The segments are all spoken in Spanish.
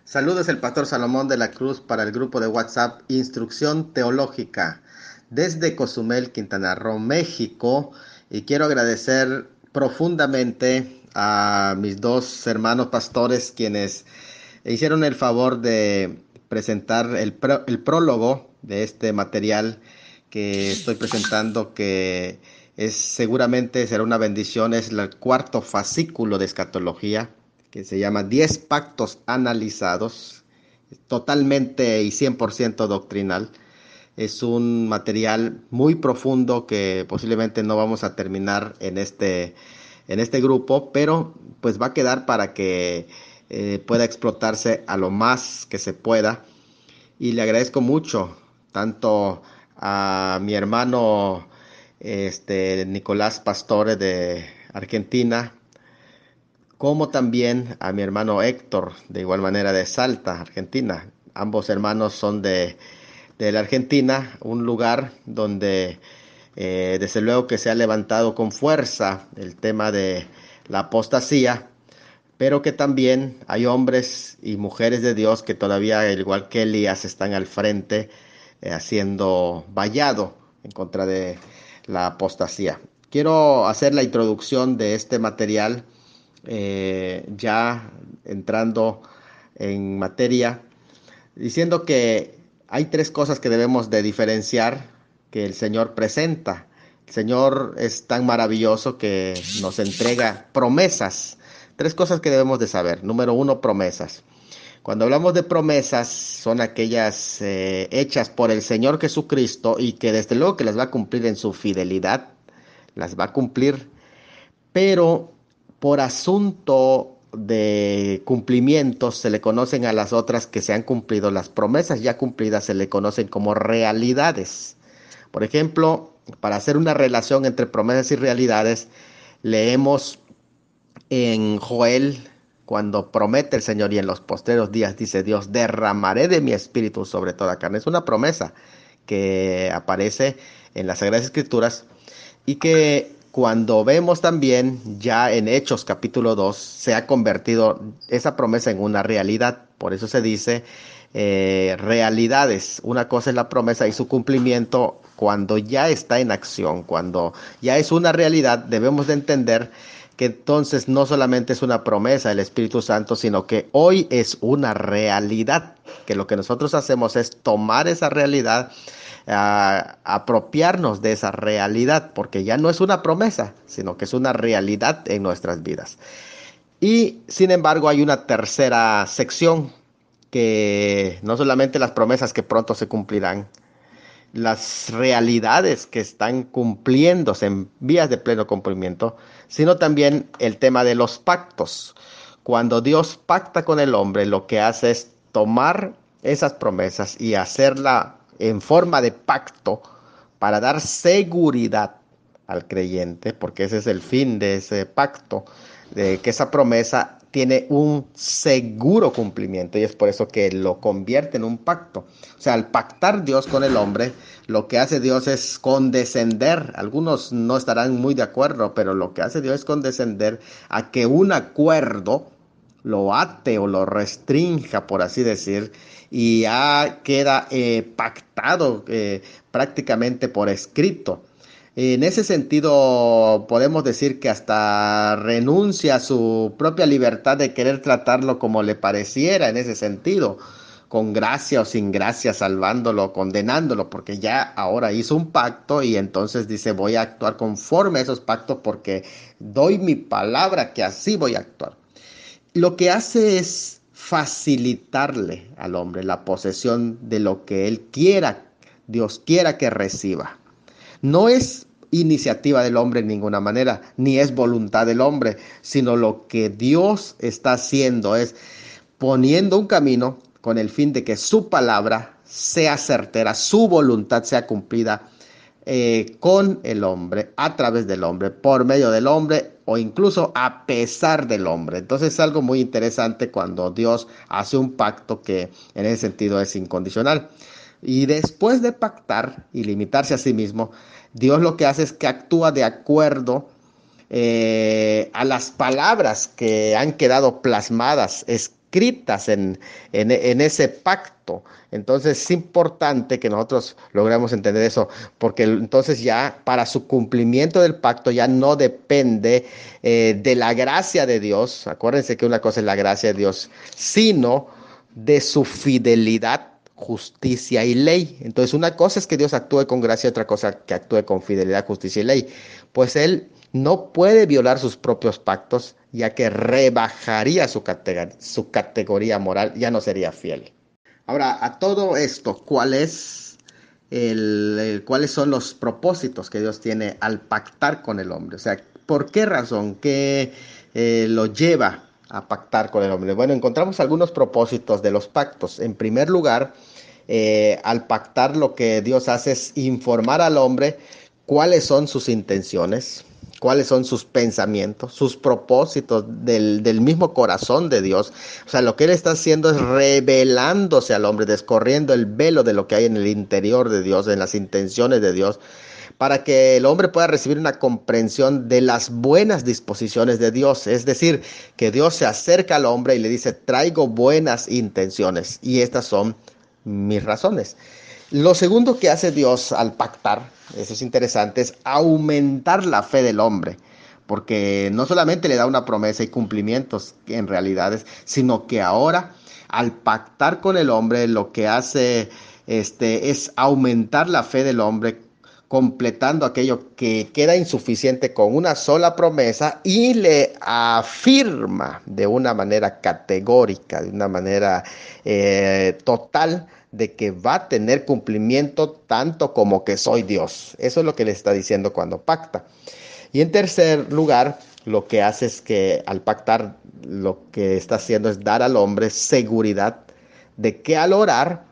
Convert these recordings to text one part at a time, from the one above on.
Saludos el pastor Salomón de la Cruz para el grupo de WhatsApp Instrucción Teológica desde Cozumel, Quintana Roo, México. Y quiero agradecer profundamente a mis dos hermanos pastores quienes hicieron el favor de presentar el prólogo de este material que estoy presentando, que seguramente será una bendición. Es el cuarto fascículo de escatología, que se llama 10 pactos analizados, totalmente y 100% doctrinal. Es un material muy profundo que posiblemente no vamos a terminar en este grupo, pero pues va a quedar para que pueda explotarse a lo más que se pueda. Y le agradezco mucho tanto a mi hermano Nicolás Pastore de Argentina, como también a mi hermano Héctor, de igual manera de Salta, Argentina. Ambos hermanos son de la Argentina, un lugar donde desde luego que se ha levantado con fuerza el tema de la apostasía, pero que también hay hombres y mujeres de Dios que todavía, al igual que Elías, están al frente haciendo vallado en contra de la apostasía. Quiero hacer la introducción de este material ya entrando en materia, diciendo que hay tres cosas que debemos de diferenciar que el Señor presenta. El Señor es tan maravilloso que nos entrega promesas. Tres cosas que debemos de saber. Número uno, promesas. Cuando hablamos de promesas, son aquellas hechas por el Señor Jesucristo y que desde luego que las va a cumplir en su fidelidad, las va a cumplir, pero por asunto de cumplimientos se le conocen a las otras que se han cumplido. Las promesas ya cumplidas se le conocen como realidades. Por ejemplo, para hacer una relación entre promesas y realidades, leemos en Joel, cuando promete el Señor: y en los postreros días, dice Dios, derramaré de mi espíritu sobre toda carne. Es una promesa que aparece en las Sagradas Escrituras, y que cuando vemos también ya en Hechos capítulo 2 se ha convertido esa promesa en una realidad. Por eso se dice realidades. Una cosa es la promesa y su cumplimiento cuando ya está en acción, cuando ya es una realidad. Debemos de entender que entonces no solamente es una promesa del Espíritu Santo, sino que hoy es una realidad, que lo que nosotros hacemos es tomar esa realidad, apropiarnos de esa realidad, porque ya no es una promesa, sino que es una realidad en nuestras vidas. Y sin embargo hay una tercera sección, que no solamente las promesas que pronto se cumplirán, las realidades que están cumpliéndose en vías de pleno cumplimiento, sino también el tema de los pactos. Cuando Dios pacta con el hombre, lo que hace es tomar esas promesas y hacerla en forma de pacto para dar seguridad al creyente, porque ese es el fin de ese pacto, de que esa promesa tiene un seguro cumplimiento, y es por eso que lo convierte en un pacto. O sea, al pactar Dios con el hombre, lo que hace Dios es condescender. Algunos no estarán muy de acuerdo, pero lo que hace Dios es condescender a que un acuerdo lo ate o lo restrinja, por así decir, y ya queda pactado prácticamente por escrito. En ese sentido, podemos decir que hasta renuncia a su propia libertad de querer tratarlo como le pareciera, en ese sentido, con gracia o sin gracia, salvándolo, condenándolo, porque ya ahora hizo un pacto y entonces dice: voy a actuar conforme a esos pactos porque doy mi palabra que así voy a actuar. Lo que hace es facilitarle al hombre la posesión de lo que él quiera, Dios quiera que reciba. No es iniciativa del hombre en ninguna manera, ni es voluntad del hombre, sino lo que Dios está haciendo es poniendo un camino con el fin de que su palabra sea certera, su voluntad sea cumplida con el hombre, a través del hombre, por medio del hombre o incluso a pesar del hombre. Entonces es algo muy interesante cuando Dios hace un pacto que en ese sentido es incondicional. Y después de pactar y limitarse a sí mismo, Dios lo que hace es que actúa de acuerdo a las palabras que han quedado plasmadas, inscritas en ese pacto. Entonces es importante que nosotros logremos entender eso, porque entonces ya para su cumplimiento del pacto ya no depende de la gracia de Dios. Acuérdense que una cosa es la gracia de Dios, sino de su fidelidad, justicia y ley. Entonces una cosa es que Dios actúe con gracia y otra cosa que actúe con fidelidad, justicia y ley. Pues Él no puede violar sus propios pactos, ya que rebajaría su categoría moral, ya no sería fiel. Ahora, a todo esto, ¿cuáles son los propósitos que Dios tiene al pactar con el hombre? O sea, ¿por qué razón? ¿Qué lo lleva a pactar con el hombre? Bueno, encontramos algunos propósitos de los pactos. En primer lugar, al pactar lo que Dios hace es informar al hombre cuáles son sus intenciones, cuáles son sus pensamientos, sus propósitos del mismo corazón de Dios. O sea, lo que Él está haciendo es revelándose al hombre, descorriendo el velo de lo que hay en el interior de Dios, en las intenciones de Dios, para que el hombre pueda recibir una comprensión de las buenas disposiciones de Dios. Es decir, que Dios se acerca al hombre y le dice, traigo buenas intenciones y estas son mis razones. Lo segundo que hace Dios al pactar, eso es interesante, es aumentar la fe del hombre, porque no solamente le da una promesa y cumplimientos en realidades, sino que ahora al pactar con el hombre lo que hace es aumentar la fe del hombre, completando aquello que queda insuficiente con una sola promesa y le afirma de una manera categórica, de una manera total, de que va a tener cumplimiento tanto como que soy Dios. Eso es lo que le está diciendo cuando pacta. Y en tercer lugar, lo que hace es que al pactar lo que está haciendo es dar al hombre seguridad de que al orar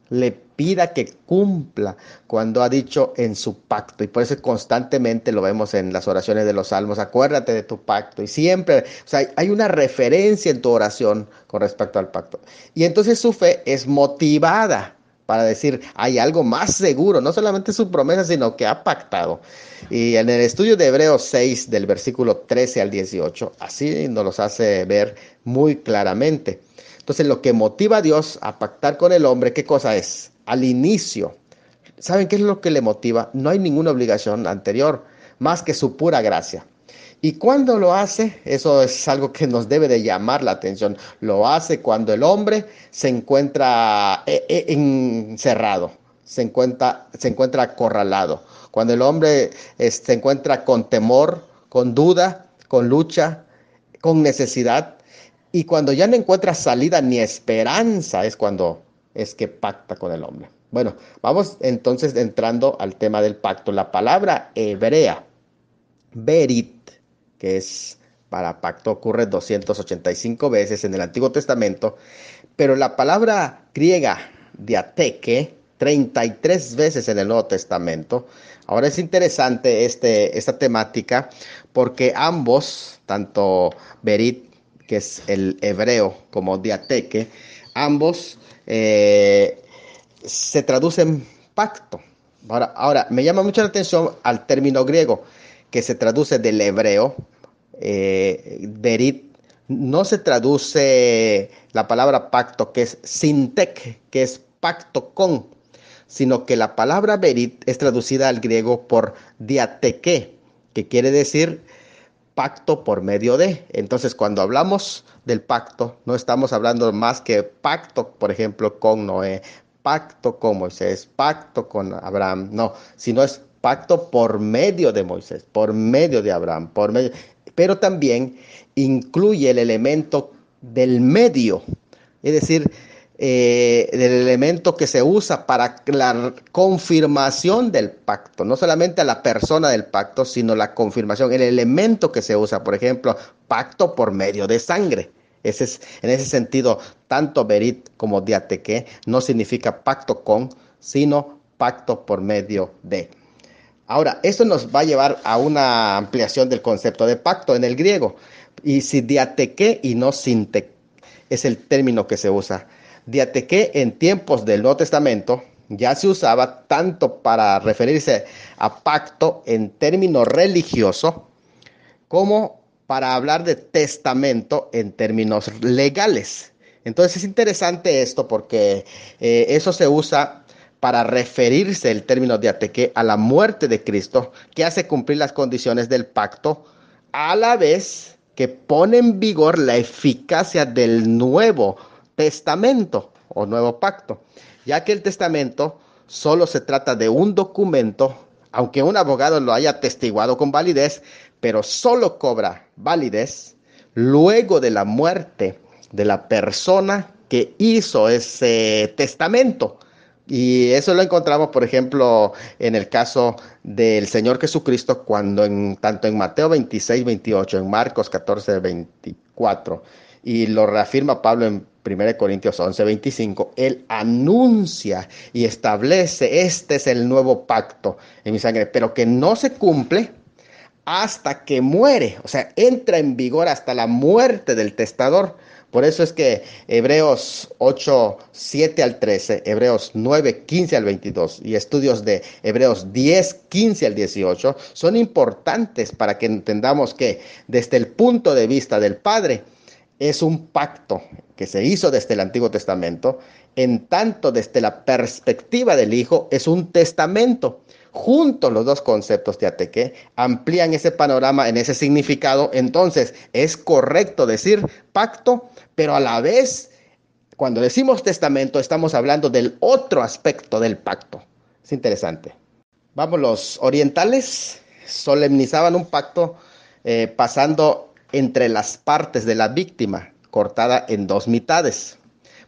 le pida que cumpla cuando ha dicho en su pacto. Y por eso constantemente lo vemos en las oraciones de los salmos, acuérdate de tu pacto. Y siempre, o sea, hay una referencia en tu oración con respecto al pacto. Y entonces su fe es motivada para decir, hay algo más seguro, no solamente su promesa, sino que ha pactado. Y en el estudio de Hebreos 6, del versículo 13 al 18, así nos los hace ver muy claramente. Entonces, lo que motiva a Dios a pactar con el hombre, ¿qué cosa es? Al inicio, ¿saben qué es lo que le motiva? No hay ninguna obligación anterior, más que su pura gracia. Y cuando lo hace, eso es algo que nos debe de llamar la atención. Lo hace cuando el hombre se encuentra encerrado, se encuentra acorralado. Cuando el hombre se encuentra con temor, con duda, con lucha, con necesidad. Y cuando ya no encuentra salida ni esperanza, es cuando es que pacta con el hombre. Bueno, vamos entonces entrando al tema del pacto. La palabra hebrea, berit, que es para pacto, ocurre 285 veces en el Antiguo Testamento, pero la palabra griega diateque, 33 veces en el Nuevo Testamento. Ahora es interesante esta temática porque ambos, tanto berit, que es el hebreo, como diateque, ambos se traducen pacto. Ahora, me llama mucho la atención al término griego, que se traduce del hebreo, berit, no se traduce la palabra pacto, que es sintek, que es pacto con, sino que la palabra berit es traducida al griego por diateque, que quiere decir pacto por medio de. Entonces, cuando hablamos del pacto, no estamos hablando más que pacto, por ejemplo, con Noé, pacto con Moisés, pacto con Abraham, no, sino es pacto por medio de Moisés, por medio de Abraham, pero también incluye el elemento del medio, es decir, del elemento que se usa para la confirmación del pacto, no solamente a la persona del pacto, sino la confirmación, el elemento que se usa, por ejemplo, pacto por medio de sangre. En ese sentido, tanto berit como diateque no significa pacto con, sino pacto por medio de. Ahora, esto nos va a llevar a una ampliación del concepto de pacto en el griego. Y si diateque y no sinte es el término que se usa. Diateque en tiempos del Nuevo Testamento ya se usaba tanto para referirse a pacto en término religioso como para hablar de testamento en términos legales. Entonces es interesante esto porque eso se usa para referirse el término diateque a la muerte de Cristo, que hace cumplir las condiciones del pacto, a la vez que pone en vigor la eficacia del Nuevo Testamento o Nuevo Pacto, ya que el testamento solo se trata de un documento, aunque un abogado lo haya atestiguado con validez, pero solo cobra validez luego de la muerte de la persona que hizo ese testamento. Y eso lo encontramos, por ejemplo, en el caso del Señor Jesucristo, cuando tanto en Mateo 26, 28, en Marcos 14, 24, y lo reafirma Pablo en 1 Corintios 11, 25, él anuncia y establece, este es el nuevo pacto en mi sangre, pero que no se cumple hasta que muere, o sea, entra en vigor hasta la muerte del testador. Por eso es que Hebreos 8, 7 al 13, Hebreos 9, 15 al 22 y estudios de Hebreos 10, 15 al 18 son importantes para que entendamos que desde el punto de vista del Padre es un pacto que se hizo desde el Antiguo Testamento, en tanto desde la perspectiva del Hijo es un testamento. Juntos los dos conceptos de Ateque amplían ese panorama en ese significado. Entonces es correcto decir pacto, pero a la vez, cuando decimos testamento, estamos hablando del otro aspecto del pacto. Es interesante. Vamos, los orientales solemnizaban un pacto pasando entre las partes de la víctima, cortada en dos mitades.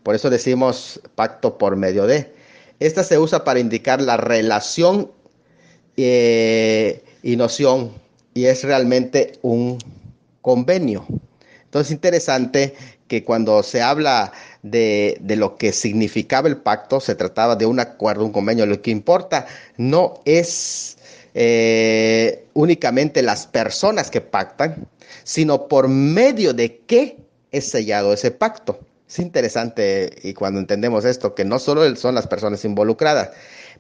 Por eso decimos pacto por medio de. Esta se usa para indicar la relación y noción, y es realmente un convenio. Entonces es interesante que cuando se habla de lo que significaba el pacto, se trataba de un acuerdo, un convenio. Lo que importa no es únicamente las personas que pactan, sino por medio de qué es sellado ese pacto. Es interesante y cuando entendemos esto, que no solo son las personas involucradas,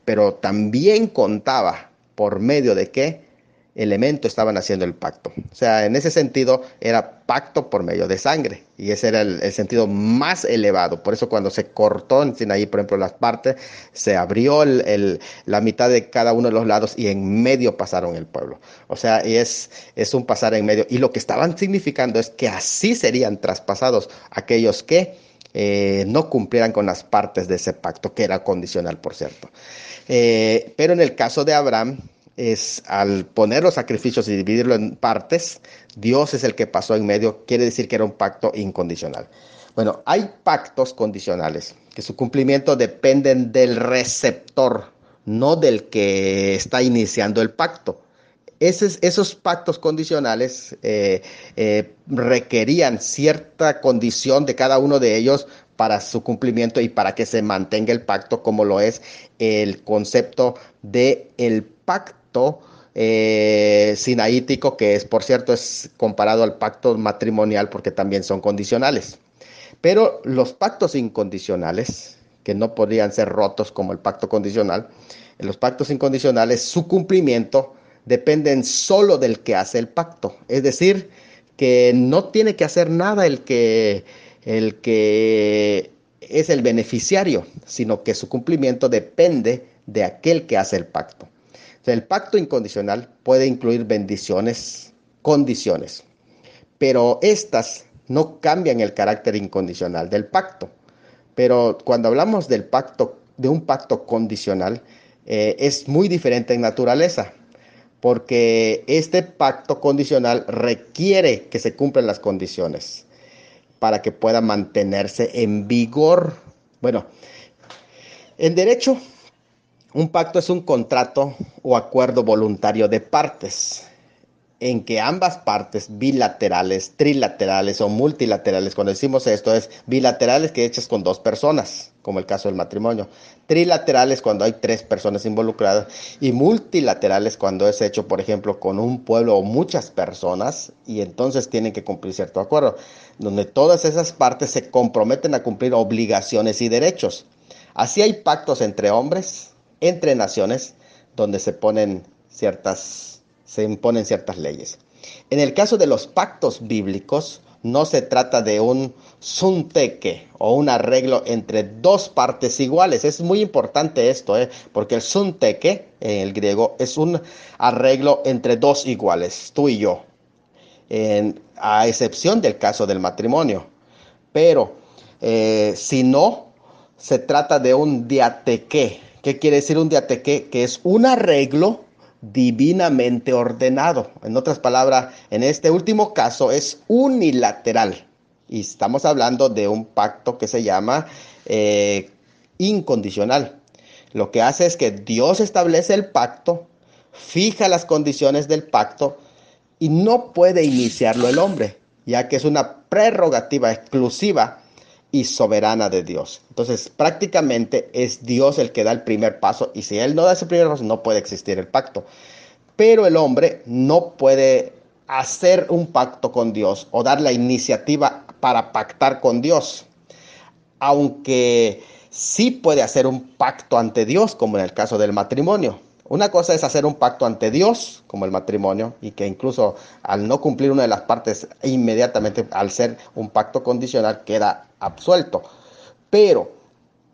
pero también contaba por medio de qué elemento estaban haciendo el pacto. O sea, en ese sentido era pacto por medio de sangre, y ese era el sentido más elevado. Por eso cuando se cortó en Sinaí, por ejemplo, las partes, se abrió la mitad de cada uno de los lados y en medio pasaron el pueblo. O sea, es un pasar en medio. Y lo que estaban significando es que así serían traspasados aquellos que no cumplieran con las partes de ese pacto, que era condicional, por cierto. Pero en el caso de Abraham, es al poner los sacrificios y dividirlo en partes, Dios es el que pasó en medio, quiere decir que era un pacto incondicional. Bueno, hay pactos condicionales, que su cumplimiento dependen del receptor, no del que está iniciando el pacto. Esos pactos condicionales requerían cierta condición de cada uno de ellos para su cumplimiento y para que se mantenga el pacto, como lo es el concepto del pacto sinaítico, que es, por cierto, es comparado al pacto matrimonial porque también son condicionales. Pero los pactos incondicionales, que no podrían ser rotos como el pacto condicional, en los pactos incondicionales, su cumplimiento dependen solo del que hace el pacto. Es decir, que no tiene que hacer nada el que es el beneficiario, sino que su cumplimiento depende de aquel que hace el pacto. O sea, el pacto incondicional puede incluir bendiciones, condiciones, pero estas no cambian el carácter incondicional del pacto. Pero cuando hablamos del pacto, de un pacto condicional, es muy diferente en naturaleza, porque este pacto condicional requiere que se cumplan las condiciones para que pueda mantenerse en vigor. Bueno, en derecho, un pacto es un contrato o acuerdo voluntario de partes, en que ambas partes, bilaterales, trilaterales o multilaterales, cuando decimos esto es bilaterales que hechas con dos personas, como el caso del matrimonio, trilaterales cuando hay tres personas involucradas y multilaterales cuando es hecho, por ejemplo, con un pueblo o muchas personas y entonces tienen que cumplir cierto acuerdo, donde todas esas partes se comprometen a cumplir obligaciones y derechos. Así hay pactos entre hombres, entre naciones, donde se imponen ciertas leyes. En el caso de los pactos bíblicos, no se trata de un sunteque o un arreglo entre dos partes iguales. Es muy importante esto, porque el sunteque en el griego es un arreglo entre dos iguales, tú y yo, a excepción del caso del matrimonio. Pero si no, se trata de un diateque. ¿Qué quiere decir un diateque? Que es un arreglo divinamente ordenado. En otras palabras, en este último caso es unilateral. Y estamos hablando de un pacto que se llama incondicional. Lo que hace es que Dios establece el pacto, fija las condiciones del pacto y no puede iniciarlo el hombre, ya que es una prerrogativa exclusiva y soberana de Dios. Entonces, prácticamente es Dios el que da el primer paso, y si Él no da ese primer paso, no puede existir el pacto. Pero el hombre no puede hacer un pacto con Dios o dar la iniciativa para pactar con Dios, aunque sí puede hacer un pacto ante Dios, como en el caso del matrimonio. Una cosa es hacer un pacto ante Dios, como el matrimonio, y que incluso al no cumplir una de las partes, inmediatamente al ser un pacto condicional, queda absuelto. Pero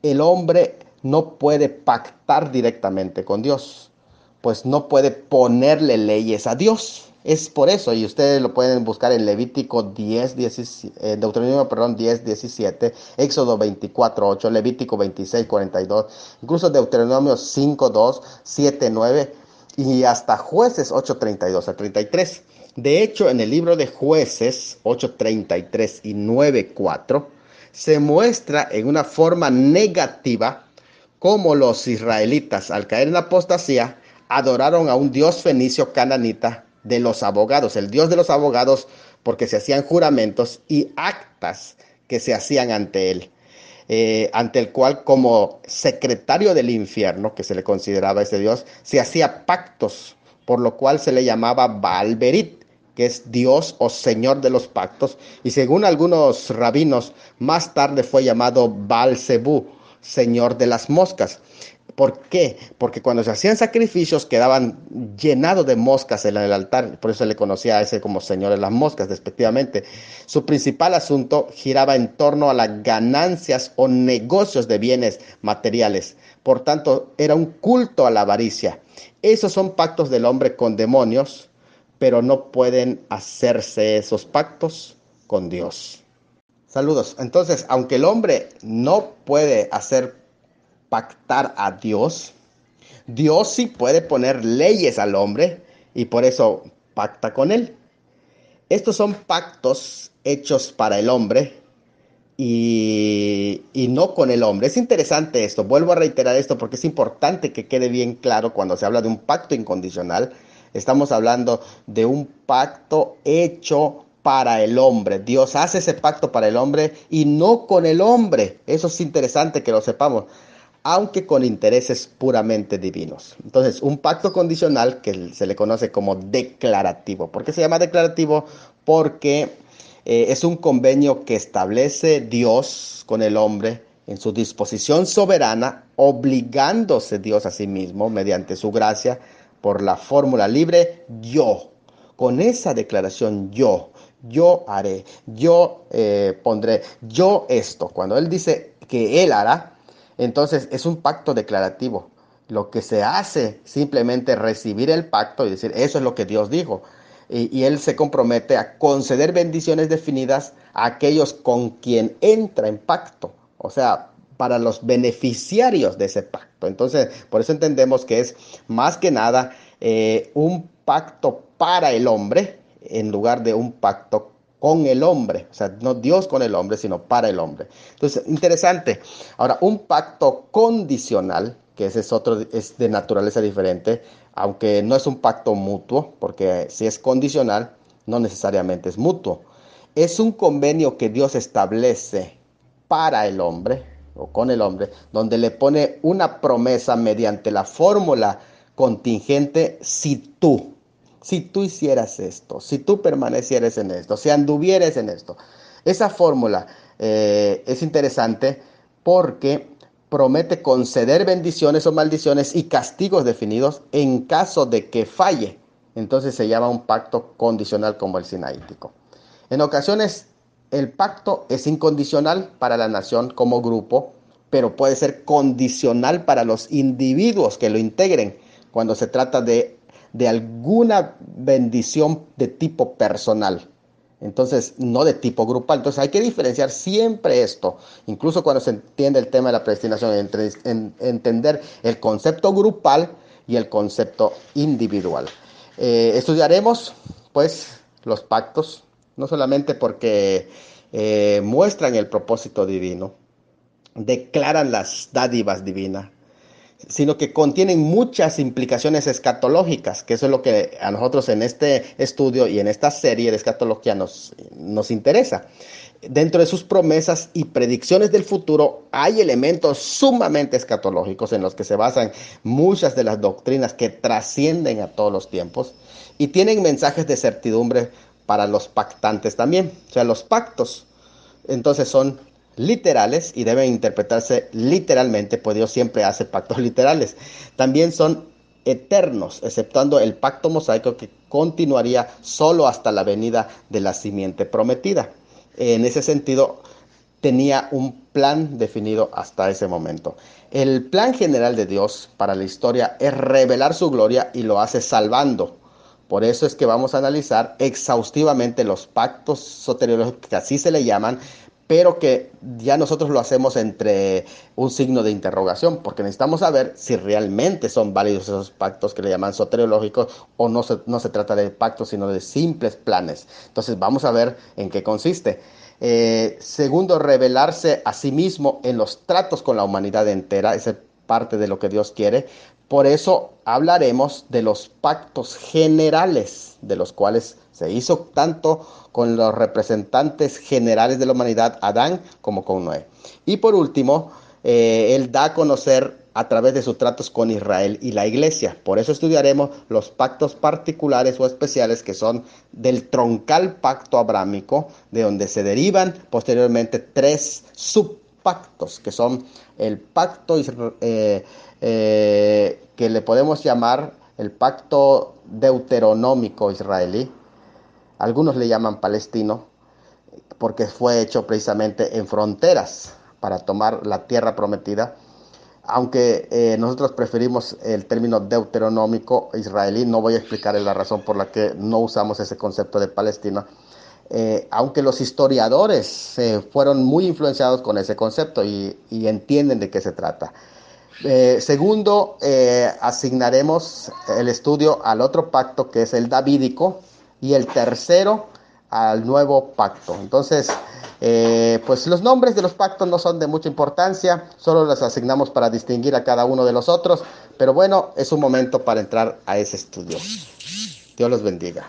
el hombre no puede pactar directamente con Dios, pues no puede ponerle leyes a Dios. Es por eso, y ustedes lo pueden buscar en Levítico 10, 17, Deuteronomio, perdón, 10, 17, Éxodo 24, 8, Levítico 26, 42, incluso Deuteronomio 5, 2, 7, 9 y hasta Jueces 8, 32 a 33. De hecho, en el libro de Jueces 8, 33 y 9, 4, se muestra en una forma negativa cómo los israelitas, al caer en la apostasía, adoraron a un dios fenicio cananita de los abogados, el dios de los abogados, porque se hacían juramentos y actas que se hacían ante él, ante el cual, como secretario del infierno, que se le consideraba ese dios, se hacía pactos, por lo cual se le llamaba Baal-Berit, que es Dios o Señor de los pactos, y según algunos rabinos, más tarde fue llamado Baal-Zebú, Señor de las moscas. ¿Por qué? Porque cuando se hacían sacrificios quedaban llenados de moscas en el altar, por eso se le conocía a ese como Señor de las moscas, despectivamente. Su principal asunto giraba en torno a las ganancias o negocios de bienes materiales. Por tanto, era un culto a la avaricia. Esos son pactos del hombre con demonios, pero no pueden hacerse esos pactos con Dios. Saludos. Entonces, aunque el hombre no puede hacer pactar a Dios, Dios sí puede poner leyes al hombre y por eso pacta con él. Estos son pactos hechos para el hombre y no con el hombre. Es interesante esto, vuelvo a reiterar esto porque es importante que quede bien claro cuando se habla de un pacto incondicional. Estamos hablando de un pacto hecho para el hombre. Dios hace ese pacto para el hombre y no con el hombre. Eso es interesante que lo sepamos, aunque con intereses puramente divinos. Entonces, un pacto condicional que se le conoce como declarativo. ¿Por qué se llama declarativo? Porque es un convenio que establece Dios con el hombre en su disposición soberana, obligándose Dios a sí mismo mediante su gracia por la fórmula libre yo. Con esa declaración yo haré, yo pondré, yo esto. Cuando Él dice que Él hará, entonces es un pacto declarativo. Lo que se hace simplemente recibir el pacto y decir, eso es lo que Dios dijo. Y Él se compromete a conceder bendiciones definidas a aquellos con quien entra en pacto. O sea, para los beneficiarios de ese pacto. Entonces, por eso entendemos que es más que nada un pacto para el hombre en lugar de un pacto con el hombre, o sea, no Dios con el hombre, sino para el hombre. Entonces, interesante. Ahora, un pacto condicional, que ese es otro, es de naturaleza diferente, aunque no es un pacto mutuo, porque si es condicional, no necesariamente es mutuo. Es un convenio que Dios establece para el hombre, o con el hombre, donde le pone una promesa mediante la fórmula contingente si tú hicieras esto, si tú permanecieras en esto, si anduvieras en esto. Esa fórmula es interesante porque promete conceder bendiciones o maldiciones y castigos definidos en caso de que falle. Entonces se llama un pacto condicional como el sinaítico. En ocasiones El pacto es incondicional para la nación como grupo, pero puede ser condicional para los individuos que lo integren cuando se trata de alguna bendición de tipo personal. Entonces, no de tipo grupal. Entonces, hay que diferenciar siempre esto, incluso cuando se entiende el tema de la predestinación, entre entender el concepto grupal y el concepto individual. Estudiaremos, pues, los pactos, no solamente porque muestran el propósito divino, declaran las dádivas divinas, sino que contienen muchas implicaciones escatológicas, que eso es lo que a nosotros en este estudio y en esta serie de escatología nos interesa. Dentro de sus promesas y predicciones del futuro hay elementos sumamente escatológicos en los que se basan muchas de las doctrinas que trascienden a todos los tiempos y tienen mensajes de certidumbre para los pactantes también. O sea, los pactos entonces son literales y deben interpretarse literalmente, pues Dios siempre hace pactos literales. También son eternos, exceptuando el pacto mosaico que continuaría solo hasta la venida de la simiente prometida. En ese sentido, tenía un plan definido hasta ese momento. El plan general de Dios para la historia es revelar su gloria y lo hace salvando. Por eso es que vamos a analizar exhaustivamente los pactos soteriológicos, que así se le llaman, pero que ya nosotros lo hacemos entre un signo de interrogación, porque necesitamos saber si realmente son válidos esos pactos que le llaman soteriológicos o no se trata de pactos, sino de simples planes. Entonces vamos a ver en qué consiste. Segundo, revelarse a sí mismo en los tratos con la humanidad entera, esa es parte de lo que Dios quiere. Por eso hablaremos de los pactos generales, de los cuales se hizo tanto con los representantes generales de la humanidad, Adán, como con Noé. Y por último, él da a conocer a través de sus tratos con Israel y la iglesia. Por eso estudiaremos los pactos particulares o especiales que son del troncal pacto abrámico, de donde se derivan posteriormente tres subpactos, que son el pacto que le podemos llamar el pacto deuteronómico israelí. Algunos le llaman palestino, porque fue hecho precisamente en fronteras para tomar la tierra prometida. Aunque nosotros preferimos el término deuteronómico israelí, no voy a explicar la razón por la que no usamos ese concepto de Palestina, aunque los historiadores fueron muy influenciados con ese concepto y entienden de qué se trata. Segundo, asignaremos el estudio al otro pacto, que es el davídico, y el tercero al nuevo pacto. Entonces, pues los nombres de los pactos no son de mucha importancia, solo los asignamos para distinguir a cada uno de los otros, pero bueno, es un momento para entrar a ese estudio. Dios los bendiga.